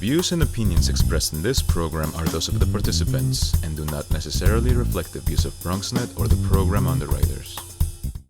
views and opinions expressed in this program are those of the participants and do not necessarily reflect the views of BronxNet or the program underwriters.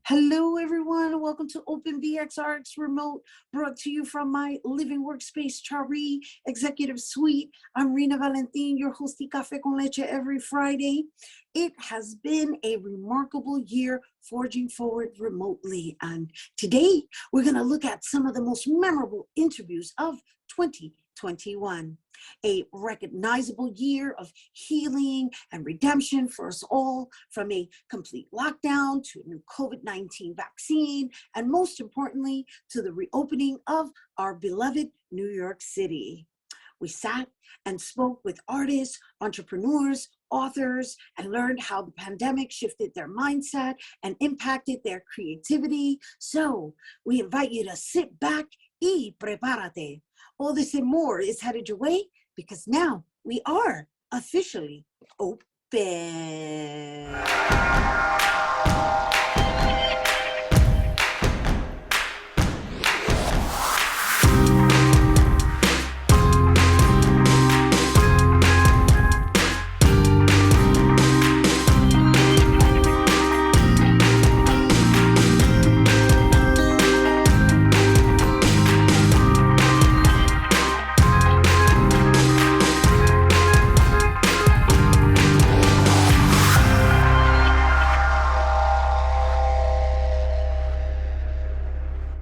Hello, everyone. Welcome to Open BxRx Remote, brought to you from my living workspace, Chari Executive Suite. I'm Rhina Valentin, your hosty Café con Leche every Friday. It has been a remarkable year forging forward remotely. And today, we're going to look at some of the most memorable interviews of 2021. A recognizable year of healing and redemption for us all, from a complete lockdown to a new COVID-19 vaccine, and most importantly, to the reopening of our beloved New York City. We sat and spoke with artists, entrepreneurs, authors, and learned how the pandemic shifted their mindset and impacted their creativity. So we invite you to sit back y prepárate. All this and more is headed your way because now we are officially open.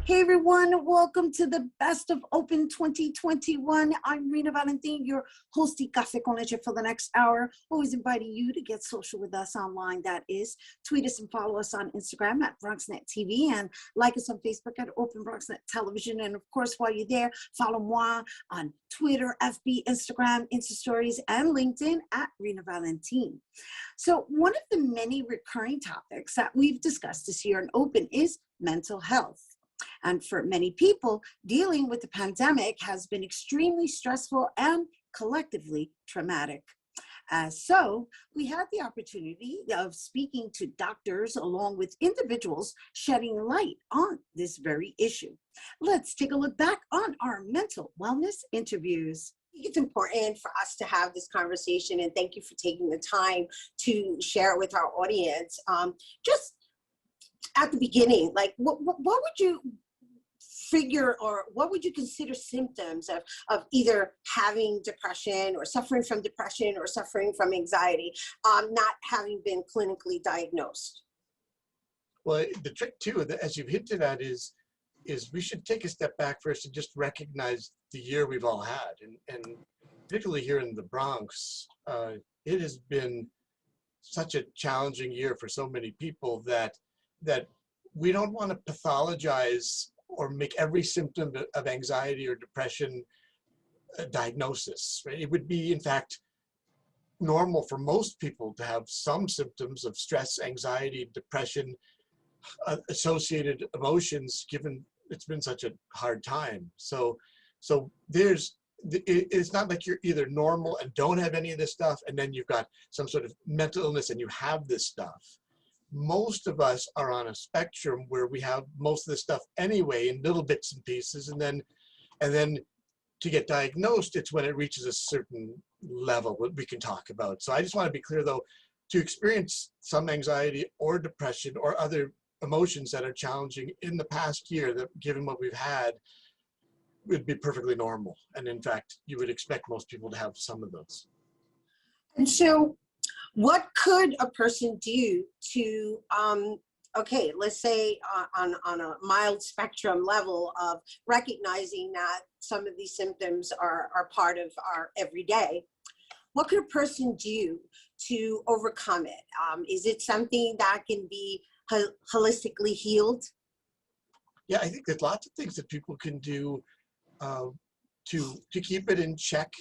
Hey everyone, welcome to the Best of Open 2021. I'm Rhina Valentin, your hosty Café con Leche for the next hour. Always inviting you to get social with us online, that is. Tweet us and follow us on Instagram at BronxNet TV and like us on Facebook at Open BronxNet Television. And of course, while you're there, follow moi on Twitter, FB, Instagram, Insta Stories, and LinkedIn at Rhina Valentin. So one of the many recurring topics that we've discussed this year in Open is mental health. And for many people, dealing with the pandemic has been extremely stressful and collectively traumatic. So we had the opportunity of speaking to doctors along with individuals shedding light on this very issue. Let's take a look back on our mental wellness interviews. I think it's important for us to have this conversation, and thank you for taking the time to share it with our audience. Just at the beginning, like what would you figure, or what would you consider symptoms of either having depression or suffering from depression or suffering from anxiety, not having been clinically diagnosed? Well, the trick too, as you've hinted at, is we should take a step back first and just recognize the year we've all had, and particularly here in the Bronx, it has been such a challenging year for so many people that we don't want to pathologize or make every symptom of anxiety or depression a diagnosis. Right? It would be, in fact, normal for most people to have some symptoms of stress, anxiety, depression, associated emotions, given it's been such a hard time. So it's not like you're either normal and don't have any of this stuff, and then you've got some sort of mental illness and you have this stuff. Most of us are on a spectrum where we have most of this stuff anyway in little bits and pieces, and then to get diagnosed, it's when it reaches a certain level what we can talk about. So I just want to be clear though, to experience some anxiety or depression or other emotions that are challenging in the past year, that given what we've had, would be perfectly normal. And in fact, you would expect most people to have some of those. And so what could a person do to, okay, let's say on a mild spectrum level of recognizing that some of these symptoms are part of our everyday, what could a person do to overcome it? Is it something that can be holistically healed? Yeah, I think there's lots of things that people can do to keep it in check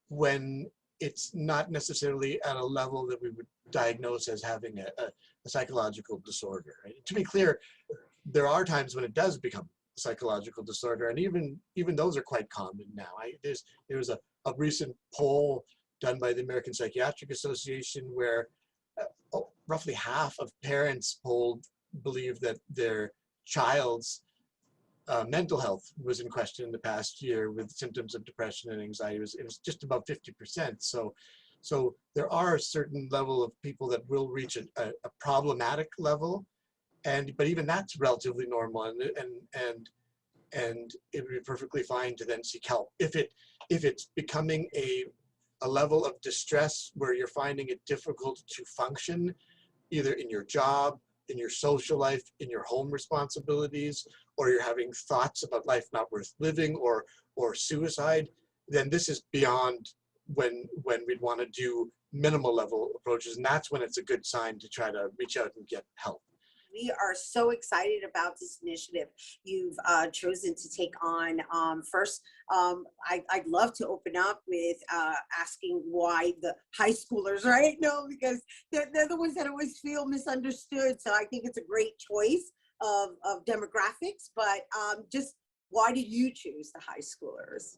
when it's not necessarily at a level that we would diagnose as having a psychological disorder. Right? To be clear, there are times when it does become a psychological disorder, and even those are quite common now. There was a recent poll done by the American Psychiatric Association where roughly half of parents polled believe that their child's mental health was in question in the past year with symptoms of depression and anxiety. It was just about 50%. So there are a certain level of people that will reach a problematic level, but even that's relatively normal, and it would be perfectly fine to then seek help if it's becoming a level of distress where you're finding it difficult to function either in your job, in your social life, in your home responsibilities, or you're having thoughts about life not worth living or suicide, then this is beyond when we'd want to do minimal level approaches. And that's when it's a good sign to try to reach out and get help. We are so excited about this initiative you've chosen to take on. First, I'd love to open up with asking why the high schoolers, right? No, because they're the ones that always feel misunderstood. So I think it's a great choice of demographics, but just why did you choose the high schoolers?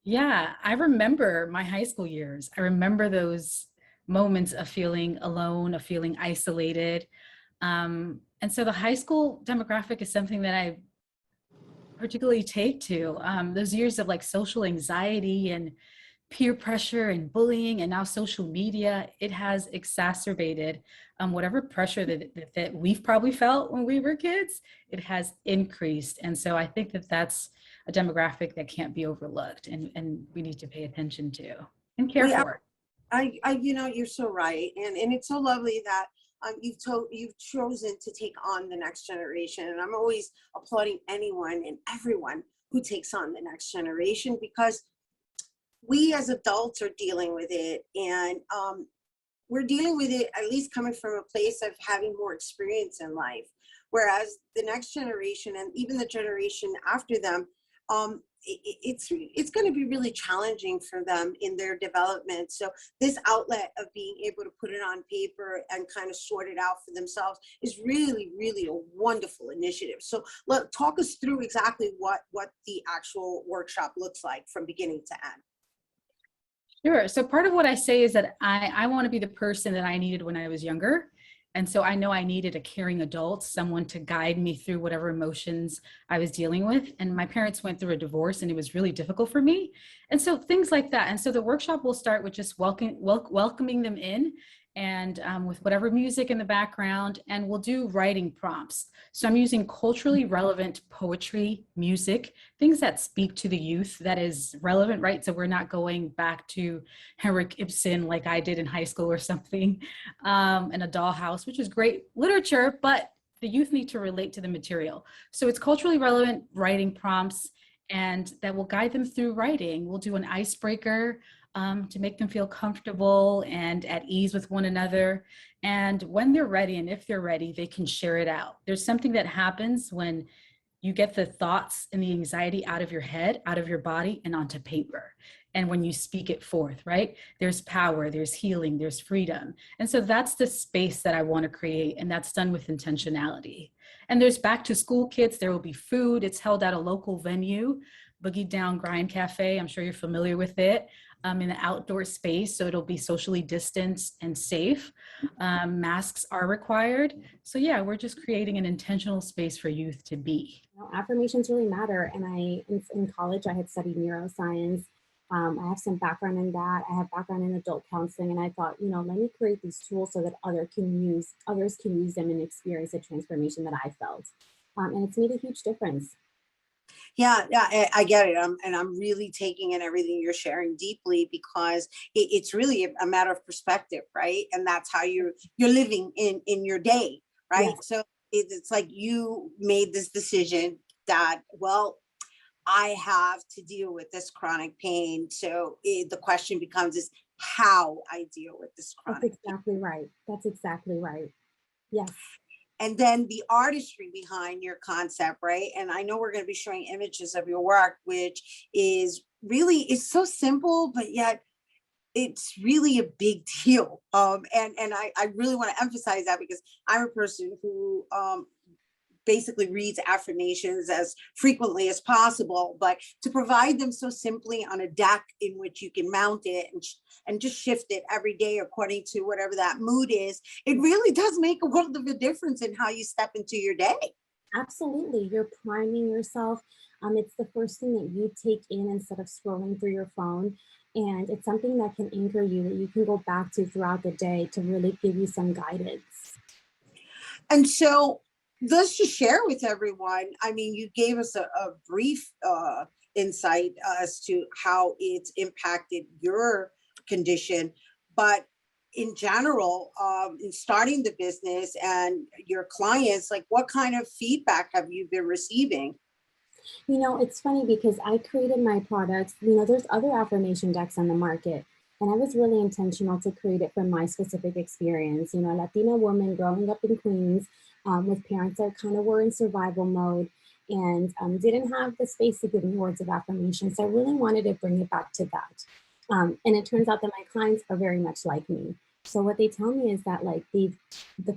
Yeah, I remember my high school years. I remember those moments of feeling alone, of feeling isolated. And so the high school demographic is something that I particularly take to. Those years of like social anxiety and peer pressure and bullying and now social media, it has exacerbated whatever pressure that we've probably felt when we were kids, it has increased. And so I think that that's a demographic that can't be overlooked and we need to pay attention to and care for. You're so right. And it's so lovely that you've chosen to take on the next generation. And I'm always applauding anyone and everyone who takes on the next generation, because we as adults are dealing with it, and we're dealing with it at least coming from a place of having more experience in life. Whereas the next generation and even the generation after them, it's going to be really challenging for them in their development. So this outlet of being able to put it on paper and kind of sort it out for themselves is really, really a wonderful initiative. So talk us through exactly what the actual workshop looks like from beginning to end. Sure. So part of what I say is that I want to be the person that I needed when I was younger. And so I know I needed a caring adult, someone to guide me through whatever emotions I was dealing with. And my parents went through a divorce and it was really difficult for me. And so things like that. And so the workshop will start with just welcoming them in, and with whatever music in the background, and we'll do writing prompts. So I'm using culturally relevant poetry, music, things that speak to the youth that is relevant, right? So we're not going back to Henrik Ibsen like I did in high school or something, and a dollhouse, which is great literature, but the youth need to relate to the material. So it's culturally relevant writing prompts, and that will guide them through writing. We'll do an icebreaker to make them feel comfortable and at ease with one another. And when they're ready, and if they're ready, they can share it out. There's something that happens when you get the thoughts and the anxiety out of your head, out of your body, and onto paper. And when you speak it forth, right? There's power, there's healing, there's freedom. And so that's the space that I want to create, and that's done with intentionality. And there's back to school kits, there will be food. It's held at a local venue, Boogie Down Grind Cafe. I'm sure you're familiar with it. In an outdoor space, so it'll be socially distanced and safe. Masks are required. So yeah, we're just creating an intentional space for youth to be. Affirmations really matter. And in college, I had studied neuroscience. I have some background in that. I have background in adult counseling, and I thought, let me create these tools so that others can use them and experience the transformation that I felt. And it's made a huge difference. Yeah, I get it. I'm really taking in everything you're sharing deeply, because it's really a matter of perspective, right? And that's how you're living in your day, right? Yes. So it's like you made this decision that, well, I have to deal with this chronic pain. So the question becomes is how I deal with this chronic pain. That's exactly right. Yes. And then the artistry behind your concept, right? And I know we're going to be showing images of your work, which is really, it's so simple, but yet it's really a big deal. And I really want to emphasize that, because I'm a person who basically reads affirmations as frequently as possible, but to provide them so simply on a deck in which you can mount it and just shift it every day according to whatever that mood is, it really does make a world of a difference in how you step into your day. Absolutely. You're priming yourself. It's the first thing that you take in instead of scrolling through your phone. And it's something that can anchor you, that you can go back to throughout the day to really give you some guidance. And so let's just share with everyone. I mean, you gave us a brief insight as to how it's impacted your condition, but in general, in starting the business and your clients, like what kind of feedback have you been receiving? You know, it's funny because I created my products. You know, there's other affirmation decks on the market, and I was really intentional to create it from my specific experience. You know, a Latina woman growing up in Queens with parents that kind of were in survival mode and didn't have the space to give me words of affirmation. So I really wanted to bring it back to that. And it turns out that my clients are very much like me. So what they tell me is that like the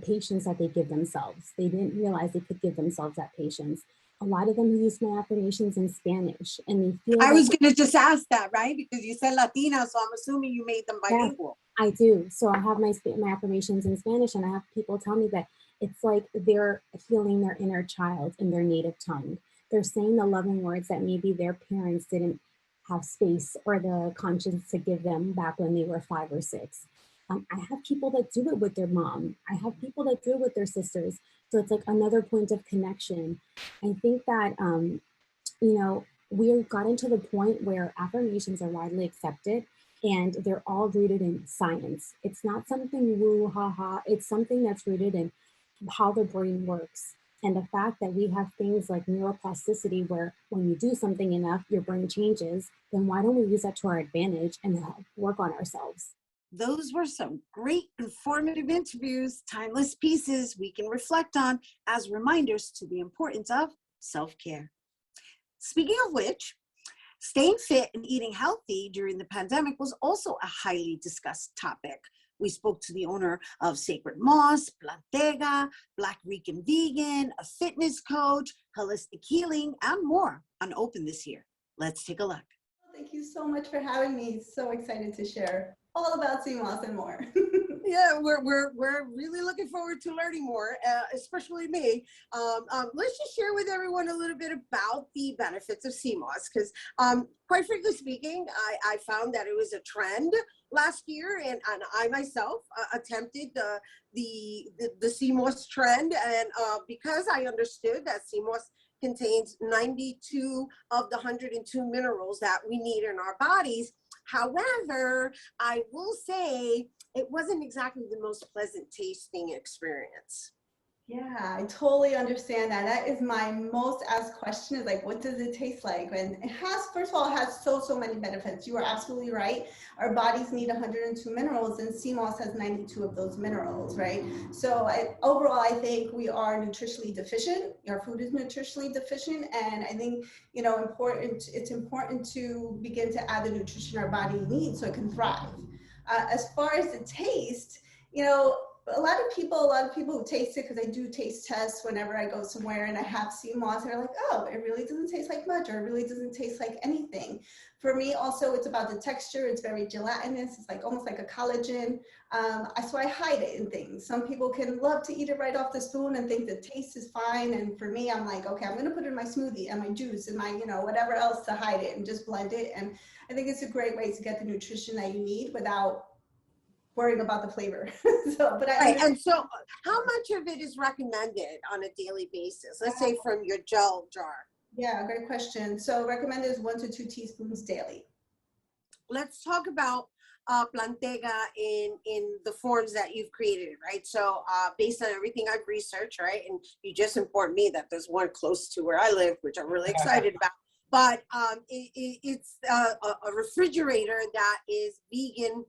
patience that they give themselves, they didn't realize they could give themselves that patience. A lot of them use my affirmations in Spanish, and they feel I like, was going to just ask that, right? Because you said Latina, so I'm assuming you made them yeah, bilingual. I do. So I have my affirmations in Spanish, and I have people tell me that it's like they're healing their inner child in their native tongue. They're saying the loving words that maybe their parents didn't have space or the conscience to give them back when they were 5 or 6. I have people that do it with their mom. I have people that do it with their sisters. So it's like another point of connection. I think that, you know, we've gotten to the point where affirmations are widely accepted and they're all rooted in science. It's not something woo ha ha. It's something that's rooted in how the brain works. And the fact that we have things like neuroplasticity, where when you do something enough, your brain changes, then why don't we use that to our advantage and help work on ourselves? Those were some great informative interviews, timeless pieces we can reflect on as reminders to the importance of self-care. Speaking of which, staying fit and eating healthy during the pandemic was also a highly discussed topic. We spoke to the owner of Sacred Moss, Plantega, Black Rican Vegan, a fitness coach, holistic healing, and more on Open this year. Let's take a look. Thank you so much for having me. So excited to share all about CMOS and more. Yeah, we're really looking forward to learning more, especially me. Let's just share with everyone a little bit about the benefits of CMOS, because quite frankly speaking, I found that it was a trend last year, and I myself attempted the CMOS trend, and because I understood that CMOS contains 92 of the 102 minerals that we need in our bodies. However, I will say it wasn't exactly the most pleasant tasting experience. Yeah, I totally understand that. That is my most asked question, is like, what does it taste like? And it has, first of all, it has so many benefits. You are absolutely right. Our bodies need 102 minerals, and CMOS has 92 of those minerals, right? So overall, I think we are nutritionally deficient. Our food is nutritionally deficient. And I think, you know, it's important to begin to add the nutrition our body needs so it can thrive. As far as the taste, you know, a lot of people who taste it, because I do taste tests whenever I go somewhere and I have CMOS, they're like, oh, it really doesn't taste like much, or it really doesn't taste like anything. For me, also, it's about the texture. It's very gelatinous. It's like almost like a collagen. So I hide it in things. Some people can love to eat it right off the spoon and think the taste is fine. And for me, I'm like, okay, I'm going to put it in my smoothie and my juice and my, you know, whatever else to hide it, and just blend it. And I think it's a great way to get the nutrition that you need without worrying about the flavor. But Right, and so how much of it is recommended on a daily basis? Let's say from your gel jar. Yeah, great question. So recommended is 1 to 2 teaspoons daily. Let's talk about Plantega in the forms that you've created, right? So based on everything I've researched, right, and you just informed me that there's one close to where I live, which I'm really excited about. But it's a refrigerator that is vegan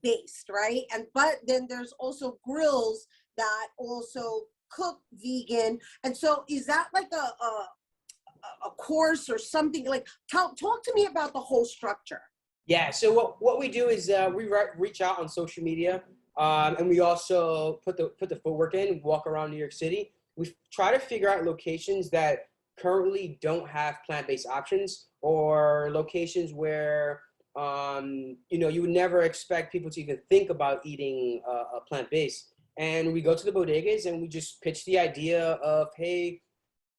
based, right? But then there's also grills that also cook vegan. And so is that like a course or something? Like talk to me about the whole structure. Yeah, so what we do is we reach out on social media, and we also put the footwork in, walk around New York City. We try to figure out locations that currently don't have plant-based options, or locations where you know, you would never expect people to even think about eating a plant-based. And we go to the bodegas and we just pitch the idea of, hey,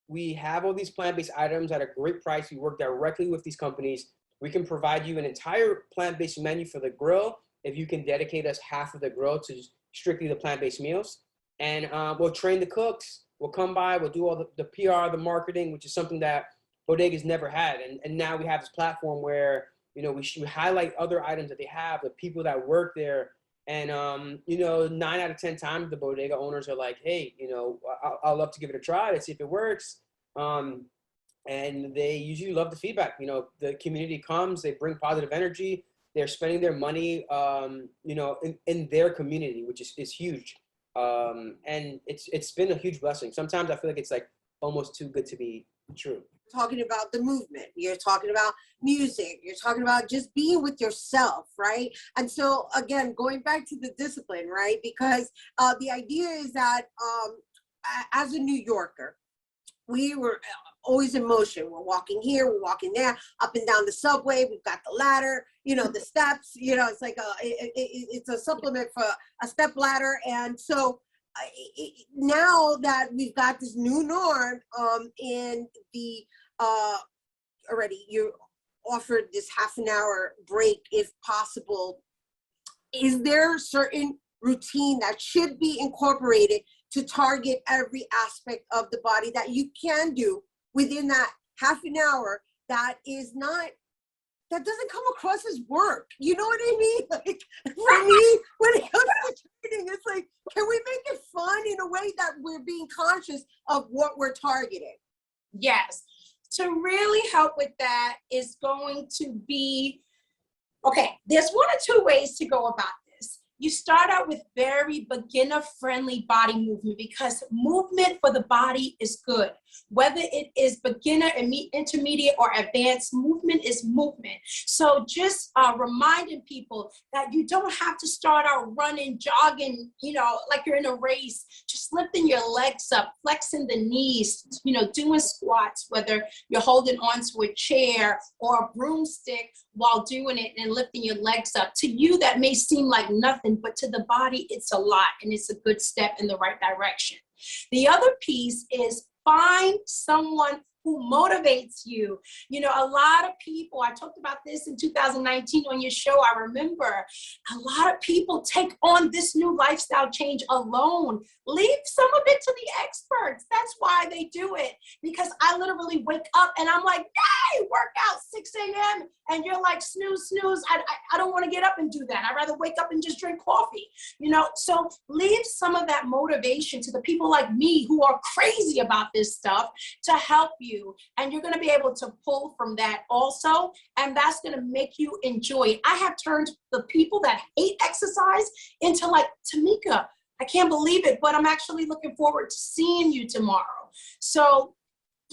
we have all these plant-based items at a great price. We work directly with these companies. We can provide you an entire plant-based menu for the grill if you can dedicate us half of the grill to strictly the plant-based meals. And we'll train the cooks. We'll come by. We'll do all the PR, the marketing, which is something that Bodega's never had. And now we have this platform where, you know, we highlight other items that they have, the people that work there. And, you know, 9 out of 10 times the Bodega owners are like, hey, you know, I'd love to give it a try to see if it works. And they usually love the feedback. You know, the community comes, they bring positive energy. They're spending their money, you know, in their community, which is huge. And it's been a huge blessing. Sometimes I feel like it's like almost too good to be true. Talking about the movement, you're talking about music, you're talking about just being with yourself, right? And so again, going back to the discipline, right? Because the idea is that as a New Yorker, we were always in motion. We're walking here, we're walking there, up and down the subway. We've got the ladder, you know, the steps. You know, it's like it's a supplement for a step ladder. And so now that we've got this new norm, in the already you offered this half an hour break if possible. Is there a certain routine that should be incorporated to target every aspect of the body that you can do within that half an hour that doesn't come across as work? You know what I mean? Like, for me, when it comes to training, it's like, can we make it fun in a way that we're being conscious of what we're targeting? Yes. To really help with that is going to be, okay, there's 1 or 2 ways to go about this. You start out with very beginner-friendly body movement, because movement for the body is good. Whether it is beginner, intermediate, or advanced, movement is movement. So just reminding people that you don't have to start out running, jogging, you know, like you're in a race. Just lifting your legs up, flexing the knees, you know, doing squats, whether you're holding onto a chair or a broomstick while doing it and lifting your legs up. To you, that may seem like nothing, but to the body, it's a lot, and it's a good step in the right direction. The other piece is find someone who motivates you. You know, a lot of people, I talked about this in 2019 on your show, I remember, a lot of people take on this new lifestyle change alone. Leave some of it to the experts. That's why they do it. Because I literally wake up and I'm like, yay, workout 6 a.m. And you're like, snooze, snooze. I don't want to get up and do that. I'd rather wake up and just drink coffee. You know, so leave some of that motivation to the people like me who are crazy about this stuff to help you. And you're going to be able to pull from that also. And that's going to make you enjoy it. I have turned the people that hate exercise into like, Tamika, I can't believe it, but I'm actually looking forward to seeing you tomorrow. So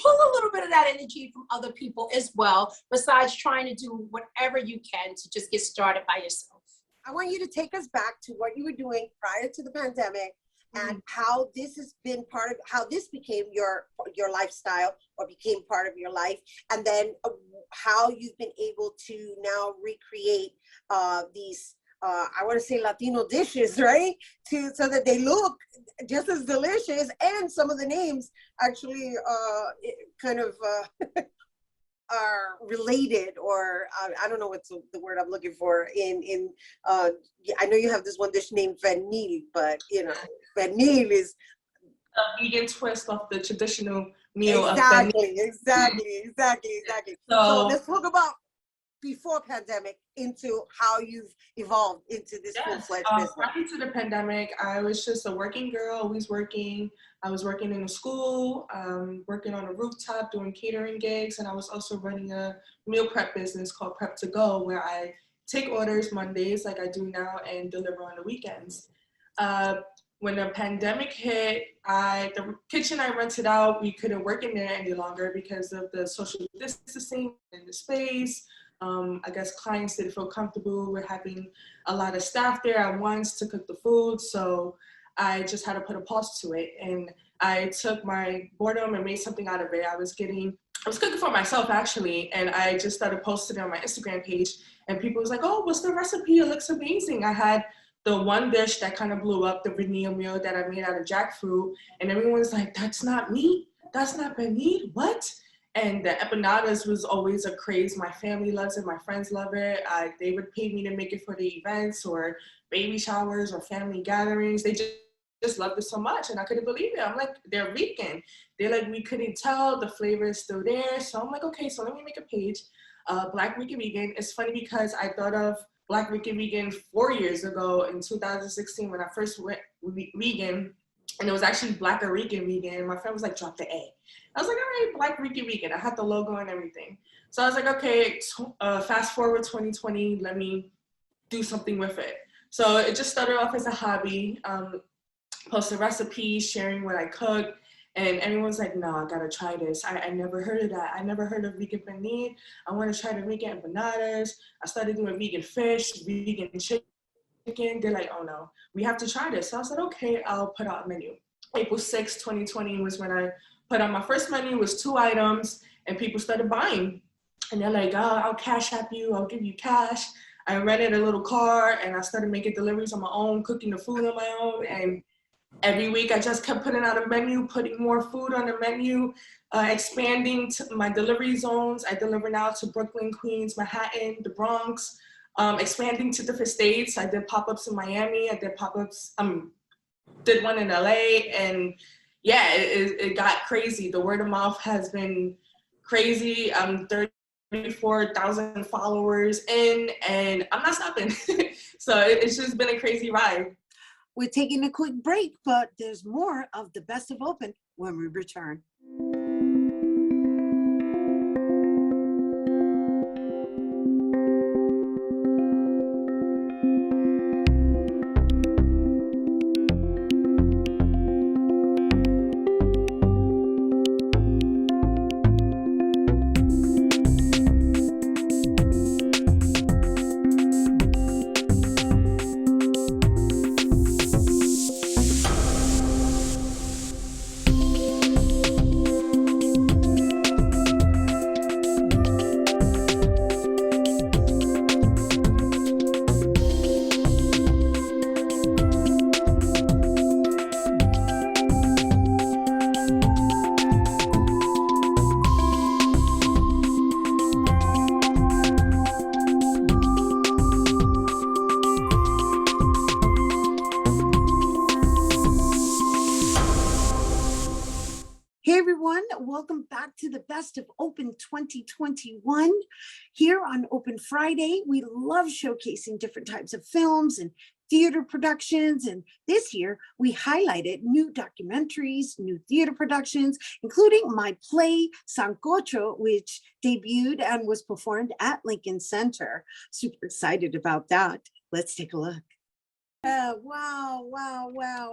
pull a little bit of that energy from other people as well, besides trying to do whatever you can to just get started by yourself. I want you to take us back to what you were doing prior to the pandemic, and how this has been part of, how this became your lifestyle or became part of your life, and then how you've been able to now recreate these, I want to say Latino dishes, right? So that they look just as delicious, and some of the names actually kind of are related, or I don't know what's the word I'm looking for. I know you have this one dish named vanille, but you know, vanille is a vegan twist of the traditional meal. Exactly. So let's talk about before pandemic into how you've evolved into this full-fledged business. Prior to the pandemic, I was just a working girl, always working. I was working in a school, working on a rooftop, doing catering gigs, and I was also running a meal prep business called Prep to Go, where I take orders Mondays like I do now and deliver on the weekends. When the pandemic hit, the kitchen I rented out, we couldn't work in there any longer because of the social distancing in the space. I guess clients didn't feel comfortable with having a lot of staff there at once to cook the food. So I just had to put a pause to it. And I took my boredom and made something out of it. I was cooking for myself actually. And I just started posting it on my Instagram page, and people was like, oh, what's the recipe? It looks amazing. I had the one dish that kind of blew up, the vanilla meal that I made out of jackfruit. And everyone's like, that's not me. that's not pernil, what? And the empanadas was always a craze. My family loves it, my friends love it. They would pay me to make it for the events or baby showers or family gatherings. They just loved it so much, and I couldn't believe it. I'm like, they're vegan. They're like, we couldn't tell, the flavor is still there. So I'm like, okay, so let me make a page, Black Rican Vegan. It's funny because I thought of Black Rican Vegan 4 years ago in 2016 when I first went vegan, and it was actually Black Rican Vegan. And my friend was like, drop the A. I was like, all right, Black Rican Vegan. I had the logo and everything. So I was like, okay, fast forward 2020, let me do something with it. So it just started off as a hobby, posting recipes, sharing what I cook, and everyone's like, no, I gotta try this. I never heard of that. I never heard of vegan paneer. I wanna try to make empanadas. I started doing vegan fish, vegan chicken. They're like, oh no, we have to try this. So I said, okay, I'll put out a menu. April 6, 2020 was when I put out my first menu. It was 2 items, and people started buying. And they're like, oh, I'll cash app you, I'll give you cash. I rented a little car, and I started making deliveries on my own, cooking the food on my own. And every week I just kept putting out a menu, putting more food on the menu, expanding to my delivery zones. I deliver now to Brooklyn, Queens, Manhattan, the Bronx, expanding to different states. I did pop-ups in Miami. I did pop-ups, did one in LA, and yeah, it got crazy. The word of mouth has been crazy. I'm 34,000 followers in, and I'm not stopping. So it's just been a crazy ride. We're taking a quick break, but there's more of the Best of Open when we return. Hey everyone, welcome back to the Best of Open 2021. Here on Open Friday, we love showcasing different types of films and theater productions. And this year, we highlighted new documentaries, new theater productions, including my play, Sancocho, which debuted and was performed at Lincoln Center. Super excited about that. Let's take a look. Wow.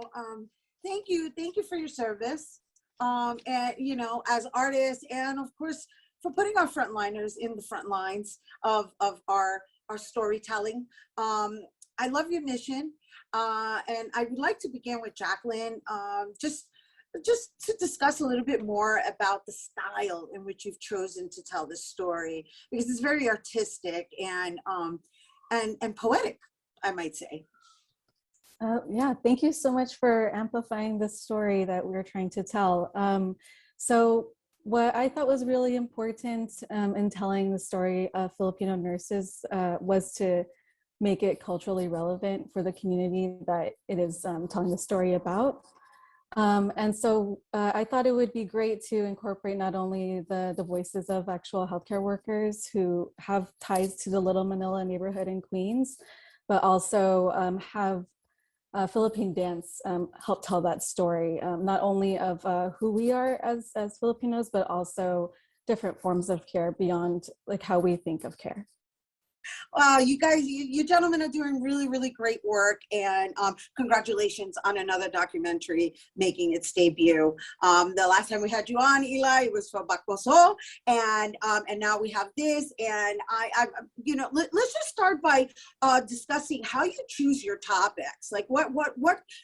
Thank you for your service. And you know, as artists, and of course for putting our frontliners in the front lines of our storytelling. I love your mission, and I would like to begin with Jacqueline, just to discuss a little bit more about the style in which you've chosen to tell this story, because it's very artistic and poetic, I might say. Yeah, thank you so much for amplifying the story that we're trying to tell. So what I thought was really important in telling the story of Filipino nurses was to make it culturally relevant for the community that it is telling the story about. And so I thought it would be great to incorporate not only the voices of actual healthcare workers who have ties to the Little Manila neighborhood in Queens, but also have Philippine dance help tell that story, not only of who we are as Filipinos, but also different forms of care beyond like how we think of care. You guys, you gentlemen are doing really, really great work, and congratulations on another documentary making its debut. The last time we had you on, Eli, it was for Bakboso, and now we have this. And I you know, let's just start by discussing how you choose your topics. Like what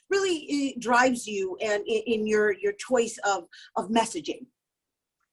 really drives you and in your choice of messaging.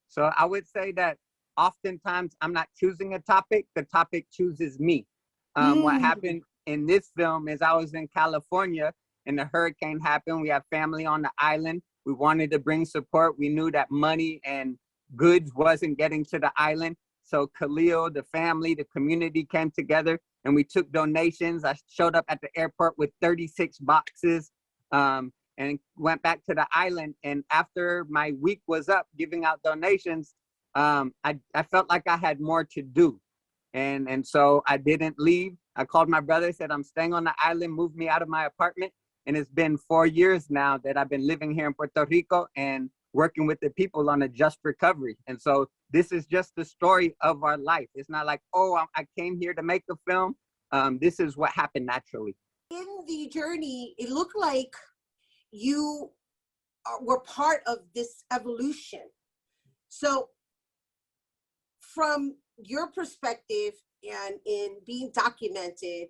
So I would say that oftentimes I'm not choosing a topic, the topic chooses me. What happened in this film is I was in California and the hurricane happened. We have family on the island. We wanted to bring support. We knew that money and goods wasn't getting to the island. So Khalil, the family, the community came together and we took donations. I showed up at the airport with 36 boxes and went back to the island. And after my week was up giving out donations, I felt like I had more to do. And so I didn't leave. I called my brother, said, I'm staying on the island, moved me out of my apartment. And it's been 4 years now that I've been living here in Puerto Rico and working with the people on a just recovery. And so this is just the story of our life. It's not like, oh, I came here to make a film. This is what happened naturally. In the journey, it looked like you were part of this evolution. So from your perspective and in being documented,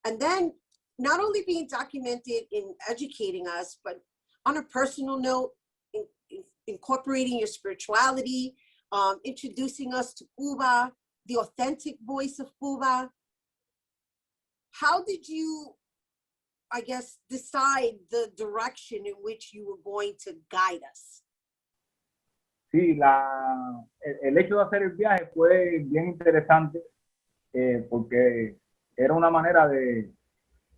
and then not only being documented in educating us, but on a personal note, incorporating your spirituality, introducing us to Cuba, the authentic voice of Cuba. How did you, I guess, decide the direction in which you were going to guide us? Sí, el hecho de hacer el viaje fue bien interesante porque era una manera de,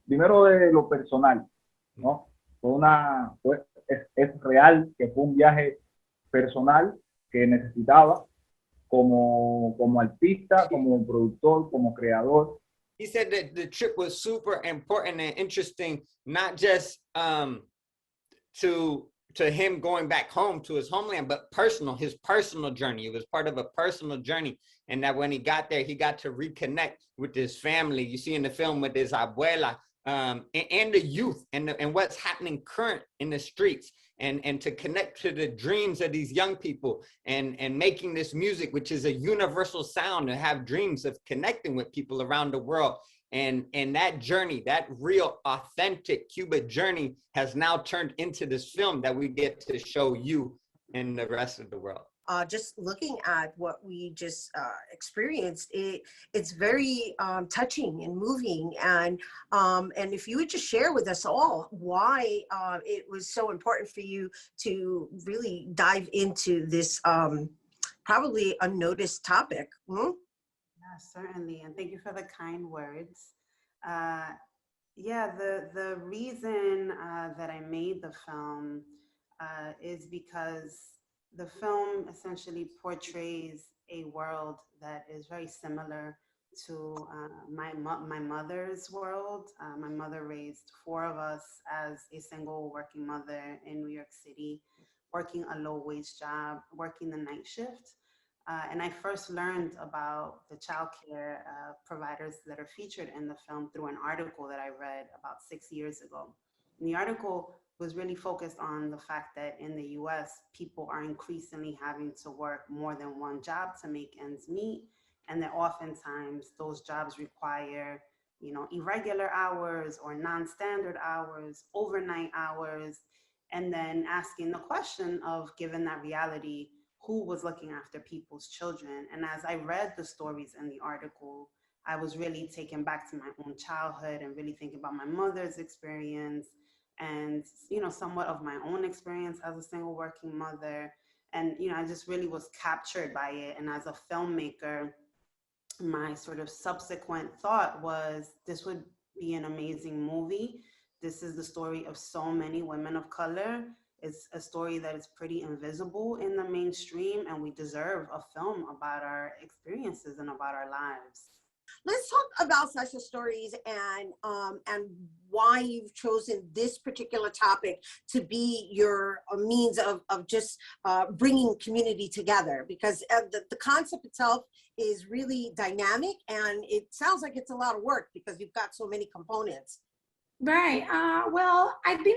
primero de lo personal, ¿no? Es real que fue un viaje personal que necesitaba como artista, como productor, como creador. He said that the trip was super important and interesting, not just to him going back home to his homeland, but his personal journey. It was part of a personal journey. And that when he got there, he got to reconnect with his family. You see in the film with his abuela and the youth and what's happening current in the streets, and to connect to the dreams of these young people and making this music, which is a universal sound, to have dreams of connecting with people around the world. And that journey, that real authentic Cuba journey, has now turned into this film that we get to show you and the rest of the world. Just looking at what we just experienced, it's very touching and moving. And if you would just share with us all why it was so important for you to really dive into this probably unnoticed topic. Hmm? Yeah, certainly. And thank you for the kind words. Yeah, the reason that I made the film is because the film essentially portrays a world that is very similar to my mother's world. My mother raised 4 of us as a single working mother in New York City, working a low-wage job, working the night shift. And I first learned about the childcare providers that are featured in the film through an article that I read about 6 years ago. And the article was really focused on the fact that in the US, people are increasingly having to work more than one job to make ends meet. And that oftentimes those jobs require, irregular hours or non-standard hours, overnight hours, and then asking the question of, given that reality, who was looking after people's children? And as I read the stories in the article, I was really taken back to my own childhood and really thinking about my mother's experience and, somewhat of my own experience as a single working mother. And, I just really was captured by it. And as a filmmaker, my sort of subsequent thought was, this would be an amazing movie. This is the story of so many women of color. It's a story that is pretty invisible in the mainstream, and we deserve a film about our experiences and about our lives. Let's talk about such stories and why you've chosen this particular topic to be your means of just bringing community together, because the concept itself is really dynamic, and it sounds like it's a lot of work because you've got so many components. Right. Well, I've been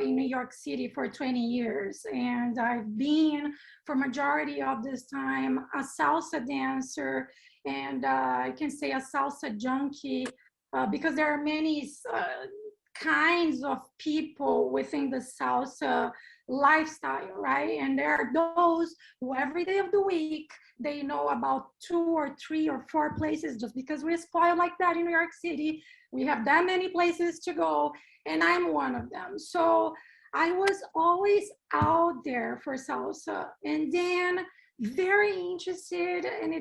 in New York City for 20 years, and I've been, for majority of this time, a salsa dancer, and I can say a salsa junkie, because there are many kinds of people within the salsa lifestyle, right? And there are those who every day of the week, they know about 2 or 3 or 4 places, just because we're spoiled like that in New York City. We have that many places to go, and I'm one of them. So I was always out there for salsa, and then very interested, and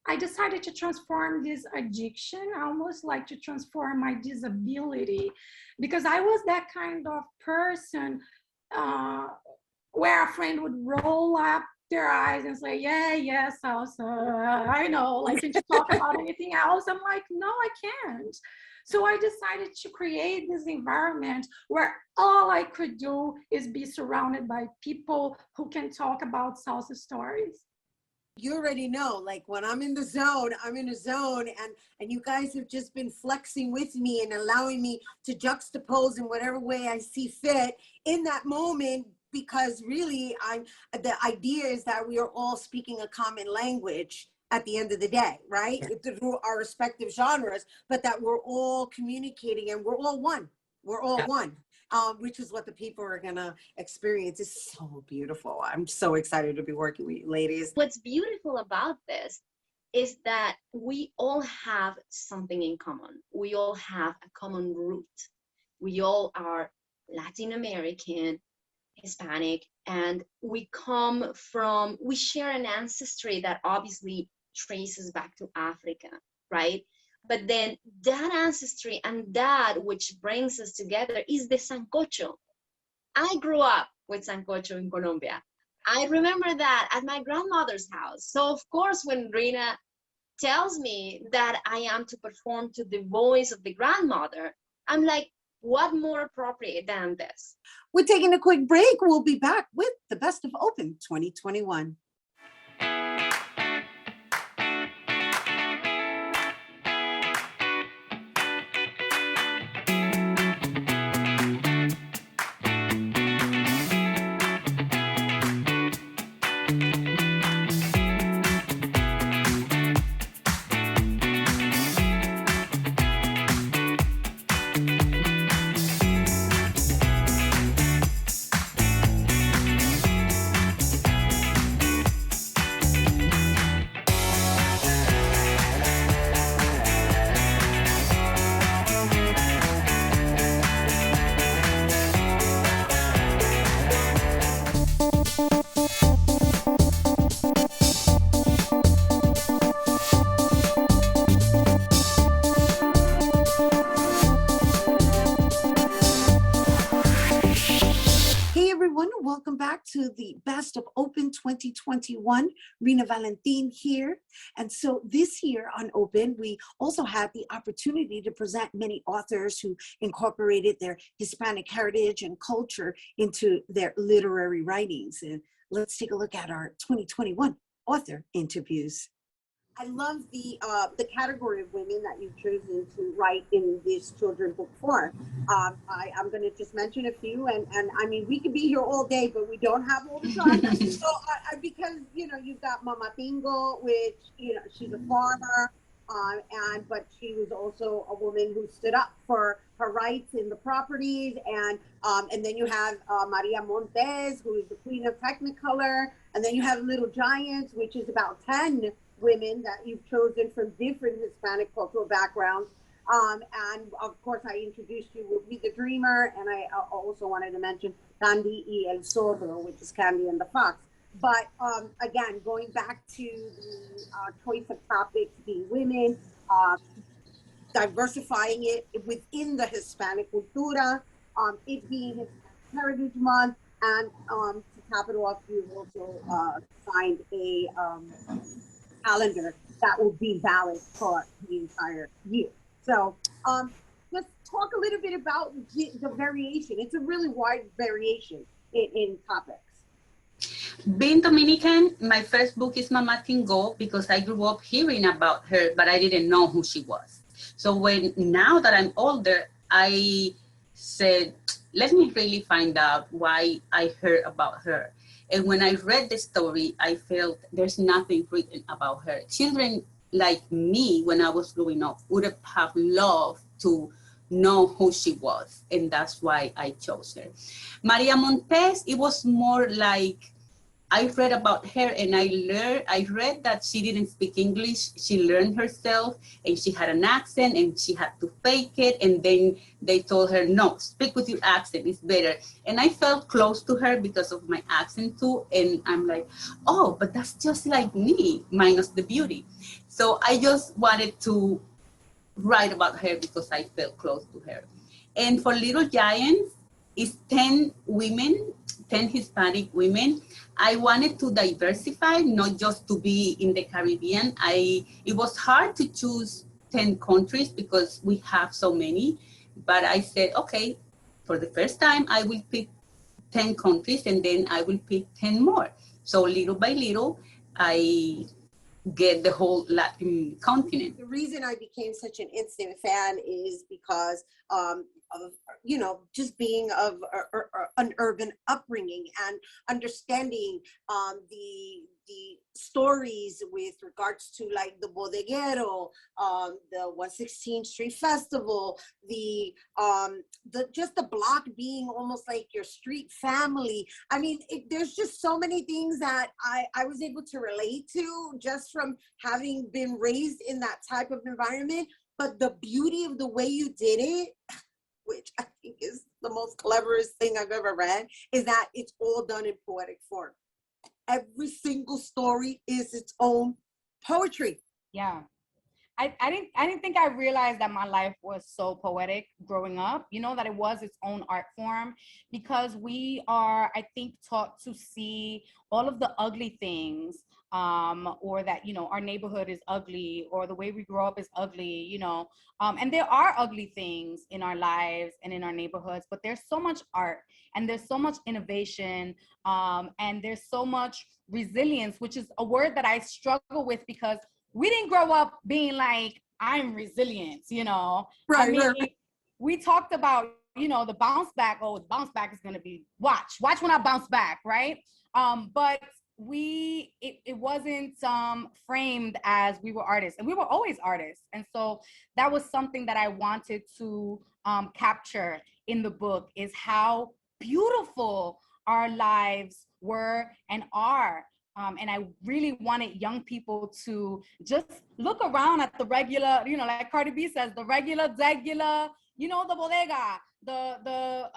I decided to transform this addiction, almost like to transform my disability, because I was that kind of person where a friend would roll up their eyes and say, yeah, salsa, I know, like, can you talk about anything else? I'm like, no, I can't. So I decided to create this environment where all I could do is be surrounded by people who can talk about salsa stories. You already know, like when I'm in the zone, I'm in a zone, and you guys have just been flexing with me and allowing me to juxtapose in whatever way I see fit in that moment, because really the idea is that we are all speaking a common language at the end of the day, right? Through our respective genres, but that we're all communicating and we're all one. We're all one. Which is what the people are gonna experience. It's so beautiful. I'm so excited to be working with you ladies. What's beautiful about this is that we all have something in common. We all have a common root. We all are Latin American, Hispanic, and we share an ancestry that obviously traces back to Africa, right? But then that ancestry and that which brings us together is the sancocho. I grew up with sancocho in Colombia. I remember that at my grandmother's house. So of course, when Rhina tells me that I am to perform to the voice of the grandmother, I'm like, what more appropriate than this? We're taking a quick break. We'll be back with the Best of Open 2021. Welcome back to the Best of Open 2021. Rhina Valentin here. And so this year on Open, we also had the opportunity to present many authors who incorporated their Hispanic heritage and culture into their literary writings. And let's take a look at our 2021 author interviews. I love the category of women that you've chosen to write in this children's book form. I'm going to just mention a few, and I mean, we could be here all day, but we don't have all the time. So because, you know, you've got Mama Tingo, which, you know, she's a farmer, but she was also a woman who stood up for her rights in the properties, and then you have Maria Montes, who is the queen of Technicolor, and then you have Little Giants, which is about 10 women that you've chosen from different Hispanic cultural backgrounds. And of course, I introduced you with Be the Dreamer, and I also wanted to mention Candy y el Zorro, which is Candy and the Fox. But again, going back to the choice of topics being women, diversifying it within the Hispanic cultura, it being Hispanic Heritage Month, and to top it off, you've also signed a calendar that will be valid for the entire year. So let's talk a little bit about the variation. It's a really wide variation in topics. Being Dominican, my first book is Mama Tingo because I grew up hearing about her, but I didn't know who she was. So now that I'm older, I said, let me really find out why I heard about her. And when I read the story, I felt there's nothing written about her. Children like me, when I was growing up, would have loved to know who she was. And that's why I chose her. Maria Montes, it was more like I read about her and I read that she didn't speak English. She learned herself and she had an accent and she had to fake it. And then they told her, no, speak with your accent, it's better. And I felt close to her because of my accent too. And I'm like, oh, but that's just like me, minus the beauty. So I just wanted to write about her because I felt close to her. And for Little Giants, it's 10 women, 10 Hispanic women. I wanted to diversify, not just to be in the Caribbean. It was hard to choose 10 countries because we have so many, but I said, okay, for the first time, I will pick 10 countries and then I will pick 10 more. So little by little, I get the whole Latin continent. The reason I became such an instant fan is because of, you know, just being of an urban upbringing and understanding the stories with regards to like the Bodeguero, the 116th Street Festival, the just the block being almost like your street family. I mean, there's just so many things that I was able to relate to just from having been raised in that type of environment. But the beauty of the way you did it, which I think is the most cleverest thing I've ever read, is that it's all done in poetic form. Every single story is its own poetry. Yeah. I didn't think I realized that my life was so poetic growing up, you know, that it was its own art form, because we are, I think, taught to see all of the ugly things, or that, you know, our neighborhood is ugly, or the way we grow up is ugly, you know, and there are ugly things in our lives and in our neighborhoods, but there's so much art and there's so much innovation, and there's so much resilience, which is a word that I struggle with because we didn't grow up being like, I'm resilient, you know. Right, I mean, right. we talked about, you know, the bounce back. Oh, the bounce back is going to be, watch when I bounce back, right? But it wasn't framed as we were artists, and we were always artists. And so that was something that I wanted to capture in the book, is how beautiful our lives were and are. And I really wanted young people to just look around at the regular, you know, like Cardi B says, the regular, degular, you know, the bodega, the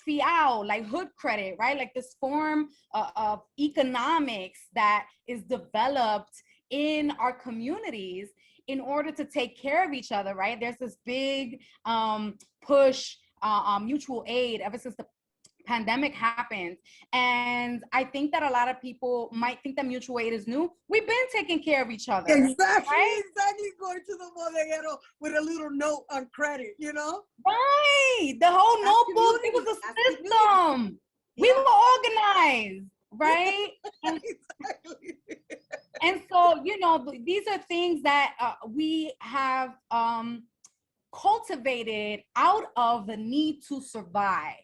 fiao, like hood credit, right? Like this form of economics that is developed in our communities in order to take care of each other, right? There's this big push, mutual aid ever since the pandemic happened. And I think that a lot of people might think that mutual aid is new. We've been taking care of each other. Exactly, right? exactly. Going to the bodeguero with a little note on credit, you know? Right. The whole notebook, it was a system. We were organized, right? Exactly. And so, you know, these are things that we have cultivated out of the need to survive.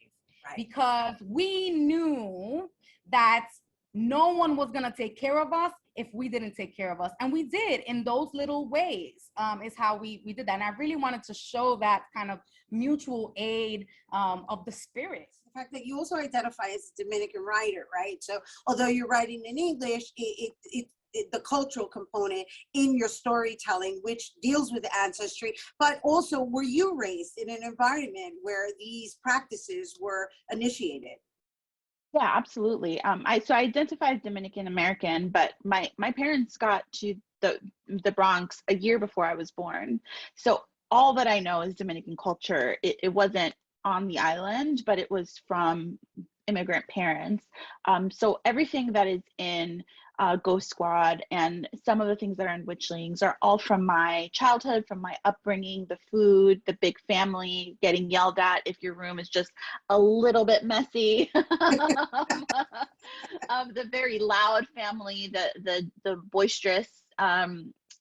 Right. Because we knew that no one was going to take care of us if we didn't take care of us. And we did in those little ways, is how we did that. And I really wanted to show that kind of mutual aid of the spirit. The fact that you also identify as a Dominican writer, right? So although you're writing in English, the cultural component in your storytelling, which deals with ancestry, but also were you raised in an environment where these practices were initiated? Yeah, absolutely. So I identify as Dominican American, but my parents got to the Bronx a year before I was born. So all that I know is Dominican culture. It wasn't on the island, but it was from immigrant parents. So everything that is in Ghost Squad and some of the things that are in Witchlings are all from my childhood, from my upbringing, the food, the big family, getting yelled at if your room is just a little bit messy, the very loud family, the boisterous,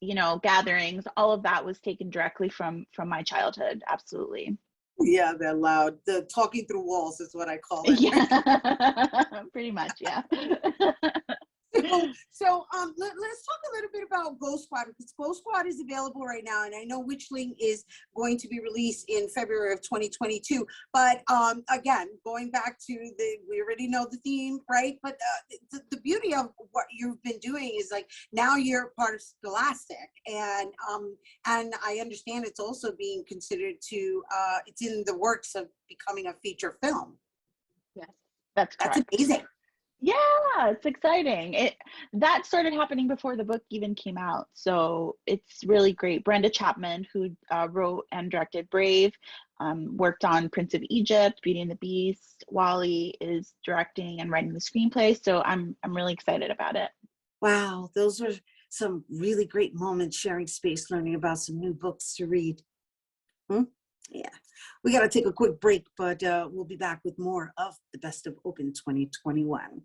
you know, gatherings. All of that was taken directly from my childhood. Absolutely. Yeah, they're loud. The talking through walls is what I call it. Yeah, pretty much. Yeah. So let's talk a little bit about Ghost Squad, because Ghost Squad is available right now, and I know Witchling is going to be released in February of 2022. But again, going back to we already know the theme, right? But the beauty of what you've been doing is like now you're part of Scholastic, and I understand it's also being considered to it's in the works of becoming a feature film. Yes, that's correct. That's amazing. Yeah, it's exciting. That started happening before the book even came out, so it's really great. Brenda Chapman, who wrote and directed Brave, worked on Prince of Egypt, Beauty and the Beast. Wally is directing and writing the screenplay, so I'm really excited about it. Wow, those are some really great moments, sharing space, learning about some new books to read. Yeah, we got to take a quick break, but we'll be back with more of the Best of Open 2021.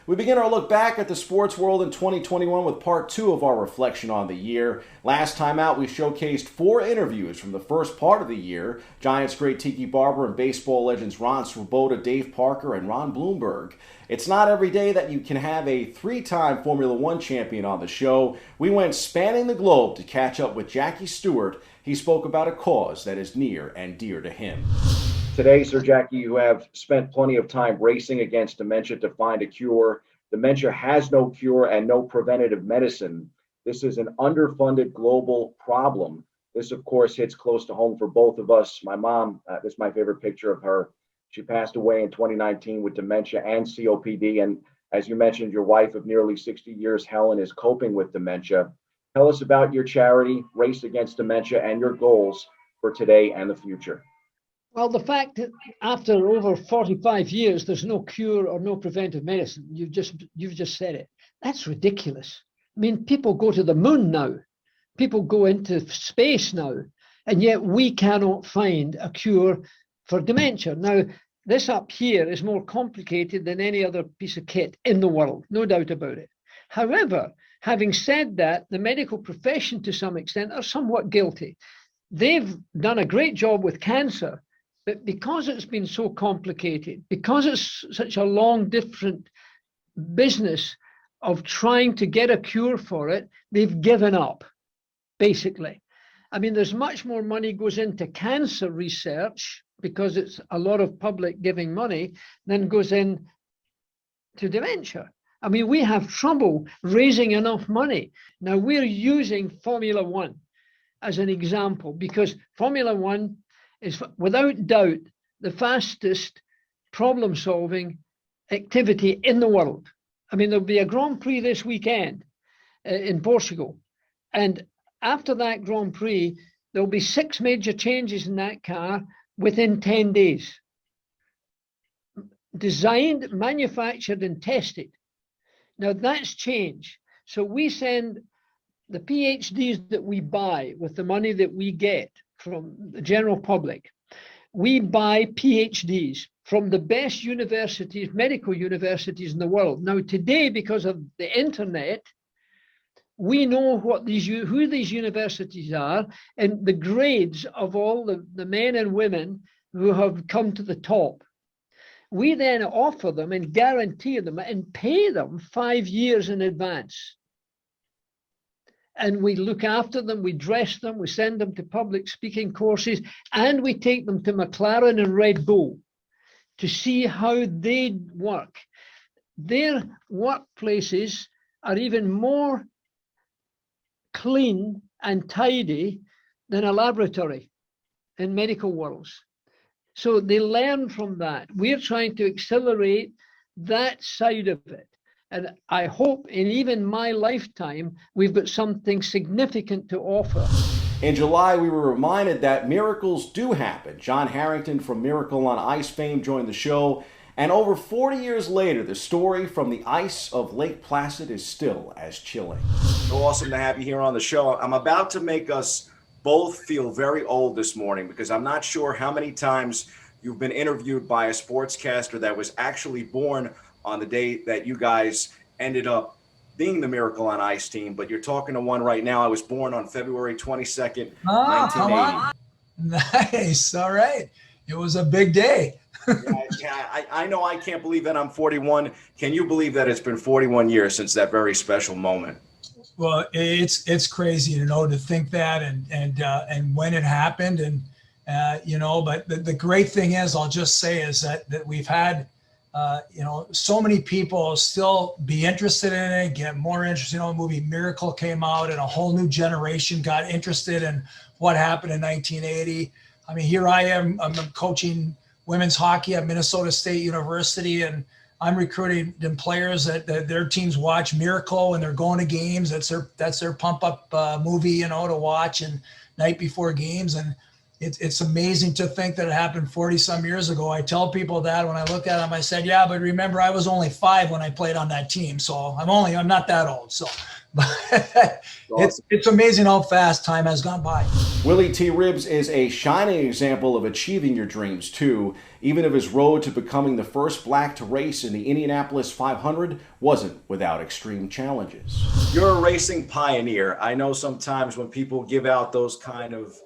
We begin our look back at the sports world in 2021 with part 2 of our reflection on the year. Last time out, we showcased 4 interviews from the first part of the year. Giants great Tiki Barber and baseball legends Ron Swoboda, Dave Parker, and Ron Bloomberg. It's not every day that you can have a 3-time Formula One champion on the show. We went spanning the globe to catch up with Jackie Stewart. He spoke about a cause that is near and dear to him. Today, Sir Jackie, you have spent plenty of time racing against dementia to find a cure. Dementia has no cure and no preventative medicine. This is an underfunded global problem. This, of course, hits close to home for both of us. My mom, this is my favorite picture of her. She passed away in 2019 with dementia and COPD. And as you mentioned, your wife of nearly 60 years, Helen, is coping with dementia. Tell us about your charity, Race Against Dementia, and your goals for today and the future. Well, the fact that after over 45 years, there's no cure or no preventive medicine, you've just said it. That's ridiculous. I mean, people go to the moon now. People go into space now, and yet we cannot find a cure for dementia. Now, this up here is more complicated than any other piece of kit in the world, no doubt about it. However, having said that, the medical profession to some extent are somewhat guilty. They've done a great job with cancer, but because it's been so complicated, because it's such a long, different business of trying to get a cure for it, they've given up, basically. I mean, there's much more money goes into cancer research because it's a lot of public giving money than goes in to dementia. I mean, we have trouble raising enough money. Now, we're using Formula One as an example because Formula One is without doubt the fastest problem-solving activity in the world. I mean, there'll be a Grand Prix this weekend in Portugal. And after that Grand Prix, there'll be 6 major changes in that car within 10 days. Designed, manufactured, and tested. Now that's change. So we send the PhDs that we buy with the money that we get from the general public. We buy PhDs from the best universities, medical universities in the world. Now today, because of the internet, we know who these universities are and the grades of all the men and women who have come to the top. We then offer them and guarantee them and pay them 5 years in advance. And we look after them, we dress them, we send them to public speaking courses, and we take them to McLaren and Red Bull to see how they work. Their workplaces are even more clean and tidy than a laboratory in medical worlds. So they learn from that. We're trying to accelerate that side of it. And I hope in even my lifetime, we've got something significant to offer. In July, we were reminded that miracles do happen. John Harrington from Miracle on Ice fame joined the show. And over 40 years later, the story from the ice of Lake Placid is still as chilling. So awesome to have you here on the show. I'm about to make us both feel very old this morning because I'm not sure how many times you've been interviewed by a sportscaster that was actually born on the day that you guys ended up being the Miracle on Ice team, but you're talking to one right now. I was born on February 22nd, 1980. Nice. All right. It was a big day. I know I can't believe that I'm 41. Can you believe that it's been 41 years since that very special moment? Well, it's crazy, to think that and when it happened, and but the great thing is, I'll just say, is that we've had so many people still be interested in it, get more interested. The movie Miracle came out, and a whole new generation got interested in what happened in 1980. I mean, here I am, I'm coaching women's hockey at Minnesota State University, and I'm recruiting them players that their teams watch Miracle and they're going to games. That's their pump up movie, to watch and night before games. And it's amazing to think that it happened 40 some years ago. I tell people that when I look at them, I said, yeah, but remember, I was only 5 when I played on that team. So I'm not that old. So it's amazing how fast time has gone by. Willie T. Ribbs is a shining example of achieving your dreams too, even if his road to becoming the first black to race in the Indianapolis 500 wasn't without extreme challenges. You're a racing pioneer. I know sometimes when people give out those kind of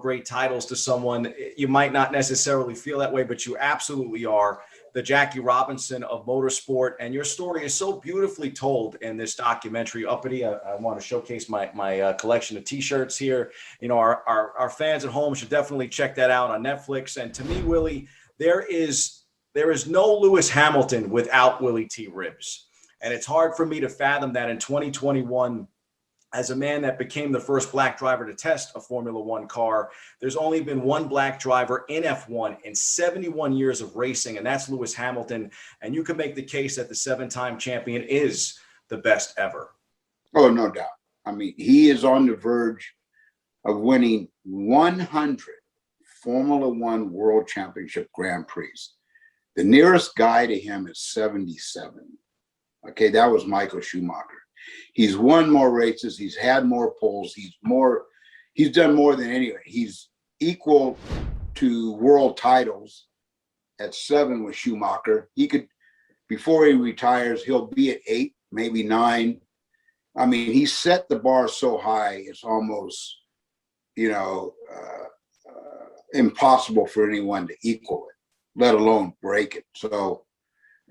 great titles to someone, you might not necessarily feel that way, but you absolutely are the Jackie Robinson of motorsport. And your story is so beautifully told in this documentary, Uppity. I want to showcase my collection of t-shirts here. Our fans at home should definitely check that out on Netflix. And to me, Willie, there is no Lewis Hamilton without Willie T. Ribbs. And it's hard for me to fathom that in 2021, as a man that became the first black driver to test a Formula One car, there's only been one black driver in F1 in 71 years of racing, and that's Lewis Hamilton. And you can make the case that the 7-time champion is the best ever. Oh, no doubt. I mean, he is on the verge of winning 100 Formula One World Championship Grand Prix. The nearest guy to him is 77. Okay, that was Michael Schumacher. He's won more races. He's had more poles. He's done more than anyone. He's equal to world titles at 7 with Schumacher. He could, before he retires, he'll be at 8, maybe 9. I mean, he set the bar so high, it's almost, impossible for anyone to equal it, let alone break it. So,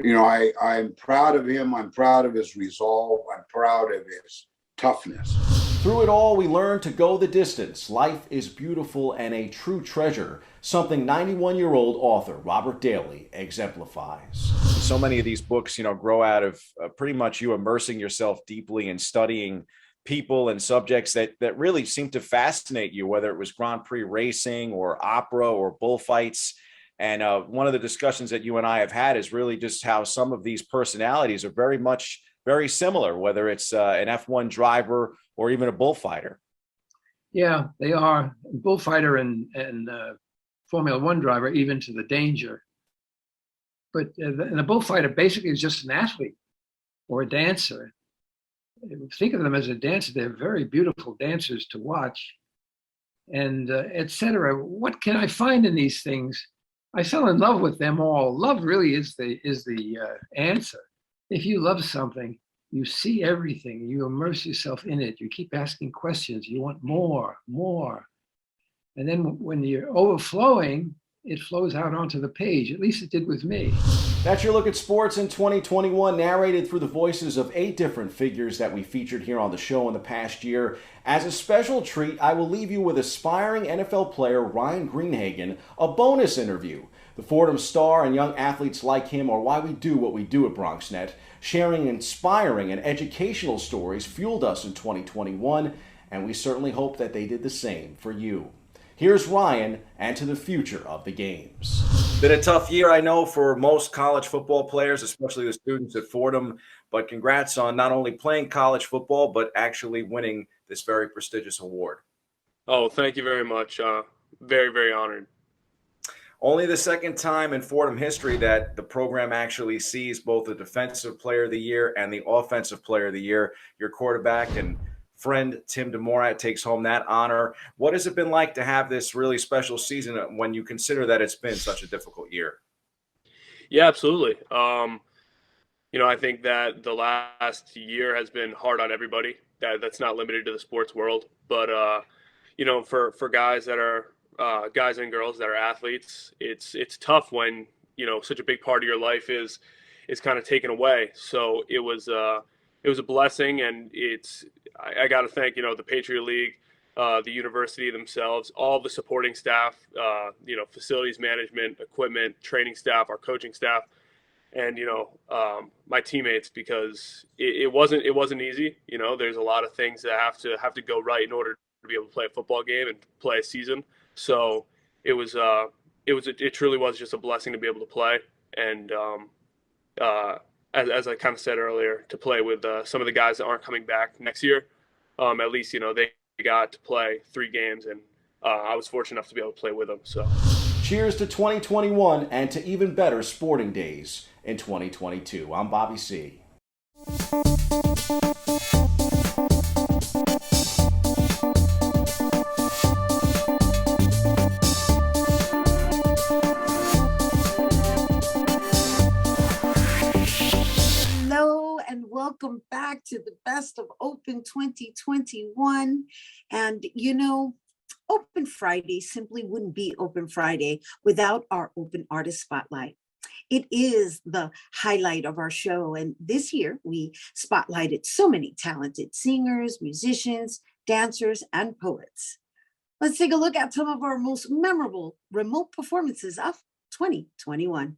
I'm proud of him. I'm proud of his resolve. I'm proud of his toughness. Through it all, we learned to go the distance. Life is beautiful and a true treasure, something 91-year-old author Robert Daly exemplifies. So many of these books, grow out of pretty much you immersing yourself deeply in studying people and subjects that really seem to fascinate you, whether it was Grand Prix racing or opera or bullfights. And one of the discussions that you and I have had is really just how some of these personalities are very similar, whether it's an F1 driver or even a bullfighter. Yeah, they are. Bullfighter and Formula One driver, even to the danger. But and a bullfighter basically is just an athlete or a dancer. Think of them as a dancer. They're very beautiful dancers to watch, and etc. What can I find in these things? I fell in love with them all. Love really is the answer. If you love something, you see everything. You immerse yourself in it. You keep asking questions. You want more. And then when you're overflowing, it flows out onto the page. At least it did with me. That's your look at sports in 2021, narrated through the voices of 8 different figures that we featured here on the show in the past year. As a special treat, I will leave you with aspiring NFL player Ryan Greenhagen, a bonus interview. The Fordham star and young athletes like him are why we do what we do at BronxNet. Sharing inspiring and educational stories fueled us in 2021, and we certainly hope that they did the same for you. Here's Ryan and to the future of the games. Been a tough year, I know, for most college football players, especially the students at Fordham. But congrats on not only playing college football, but actually winning this very prestigious award. Oh, thank you very much. Very, very honored. Only the second time in Fordham history that the program actually sees both the Defensive Player of the Year and the Offensive Player of the Year. Your quarterback and friend Tim DeMorat takes home that honor. What has it been like to have this really special season when you consider that it's been such a difficult year? Yeah, absolutely. I think that the last year has been hard on everybody. That's not limited to the sports world, but for guys that are guys and girls that are athletes, it's tough when such a big part of your life is kind of taken away. So it was a blessing, and I got to thank the Patriot League, the university themselves, all the supporting staff, facilities management, equipment, training staff, our coaching staff, and my teammates, because it wasn't easy. There's a lot of things that have to go right in order to be able to play a football game and play a season. So it truly was just a blessing to be able to play, and as I kind of said earlier, to play with some of the guys that aren't coming back next year. At least they got to play 3 games, and I was fortunate enough to be able to play with them. So cheers to 2021 and to even better sporting days in 2022. I'm Bobby C. Hello and welcome back to the Best of Open 2021. And Open Friday simply wouldn't be Open Friday without our Open Artist Spotlight. It is the highlight of our show, and this year we spotlighted so many talented singers, musicians, dancers, and poets. Let's take a look at some of our most memorable remote performances of 2021.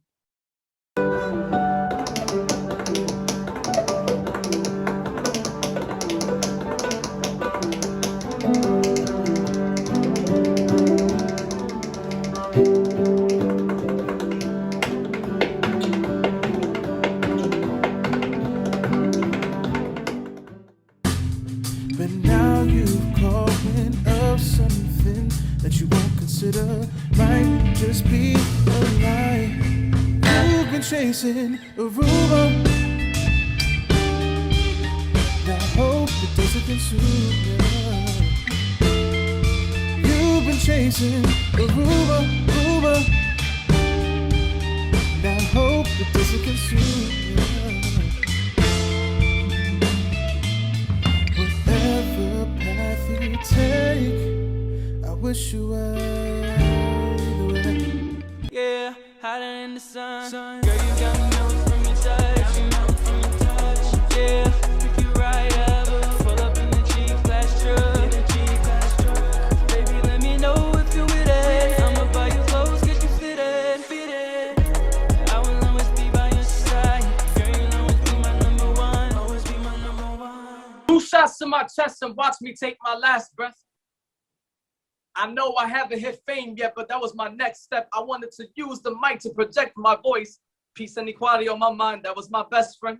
But now you've called up something that you won't consider might just be a lie. You've been chasing a rumor that hope that doesn't consume you. You've been chasing a rumor that hope that doesn't consume you. Whatever path you take, I wish you well either way. Yeah, hotter in the sun. Girl, you got me melting from your touch. Yeah, pick you right up, pull up in the G-Class truck. Baby, let me know if you're with it. I'ma buy you clothes, get you fitted. I will always be by your side. Girl, you'll always be my number one. Always be my number one. 2 shots to my chest and watch me take my last breath. I know I haven't hit fame yet, but that was my next step. I wanted to use the mic to project my voice. Peace and equality on my mind, that was my best friend.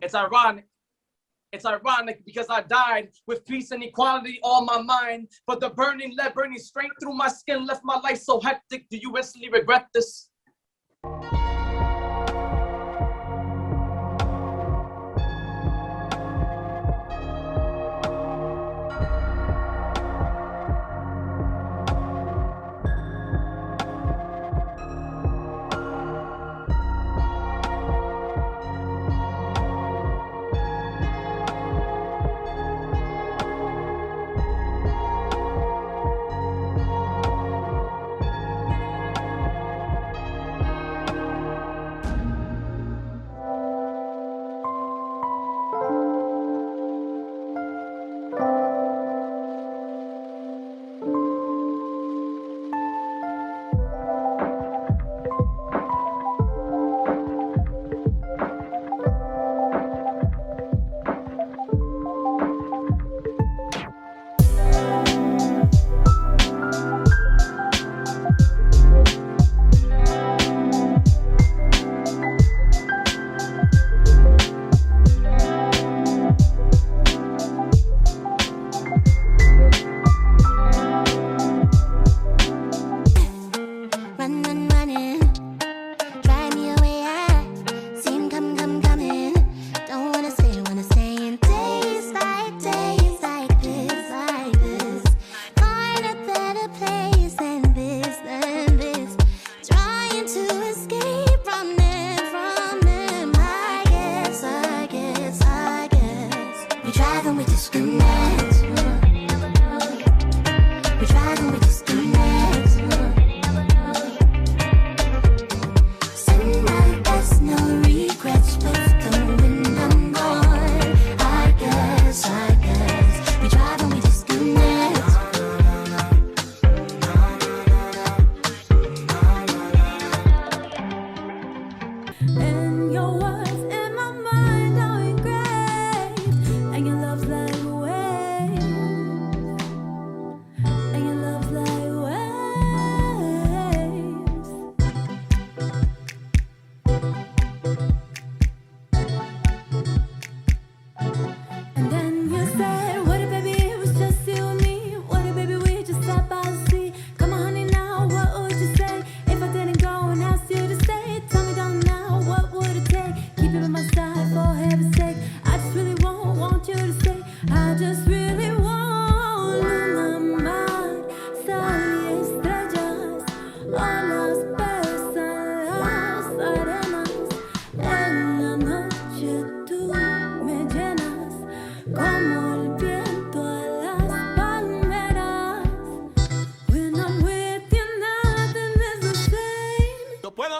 It's ironic because I died with peace and equality on my mind. But the burning lead burning straight through my skin left my life so hectic. Do you instantly regret this?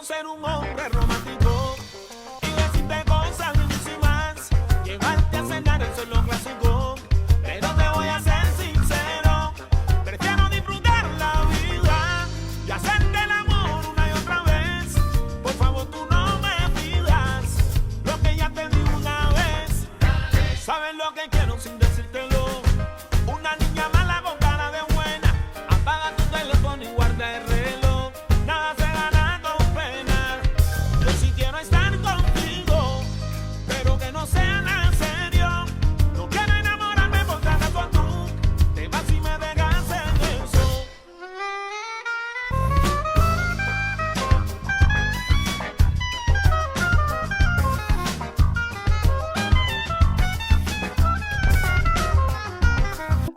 quiero ser un hombre romántico y decirte cosas lindísimas, llevarte a cenar, eso es lo clásico, pero te voy a ser sincero, prefiero disfrutar la vida y hacerte el amor una y otra vez. Por favor, tú no me pidas lo que ya te di una vez. Sabes lo que quiero sin decírtelo. Una niña mala con cara de buena. Apaga tu teléfono y guarda el reloj. Nada se gana con pena. Yo sí quiero estar contigo, pero que no sea nada serio. No quiero enamorarme por cada con tú. Te vas y me dejas en eso.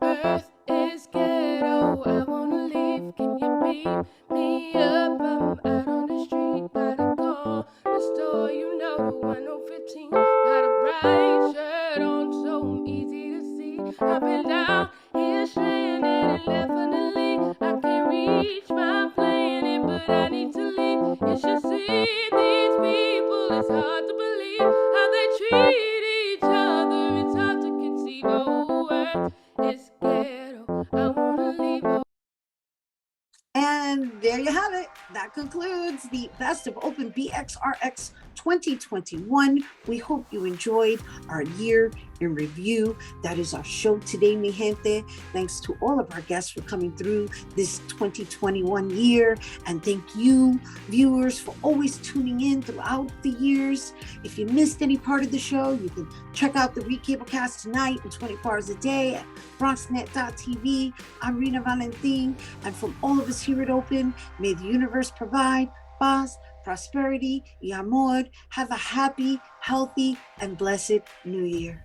Earth is ghetto, I wanna leave. Can you beat me up? I'm out on the street, gotta call the store. You know the 1015. Got a bright shirt on, so easy to see. I've been down here stranded indefinitely. I can't reach my planet, but I need to leave. You should see these people. It's hard to believe how they treat each other. It's hard to conceive. Oh, Earth is ghetto. I wanna leave. And there you have it. That concludes the Best of Open BxRx 2021. We hope you enjoyed our year in review. That is our show today, mi gente. Thanks to all of our guests for coming through this 2021 year. And thank you, viewers, for always tuning in throughout the years. If you missed any part of the show, you can check out the recablecast tonight and 24 hours a day at bronxnet.tv. I'm Rhina Valentin. And from all of us here at Open, may the universe provide paz, prosperity, y amor. Have a happy, healthy, and blessed new year.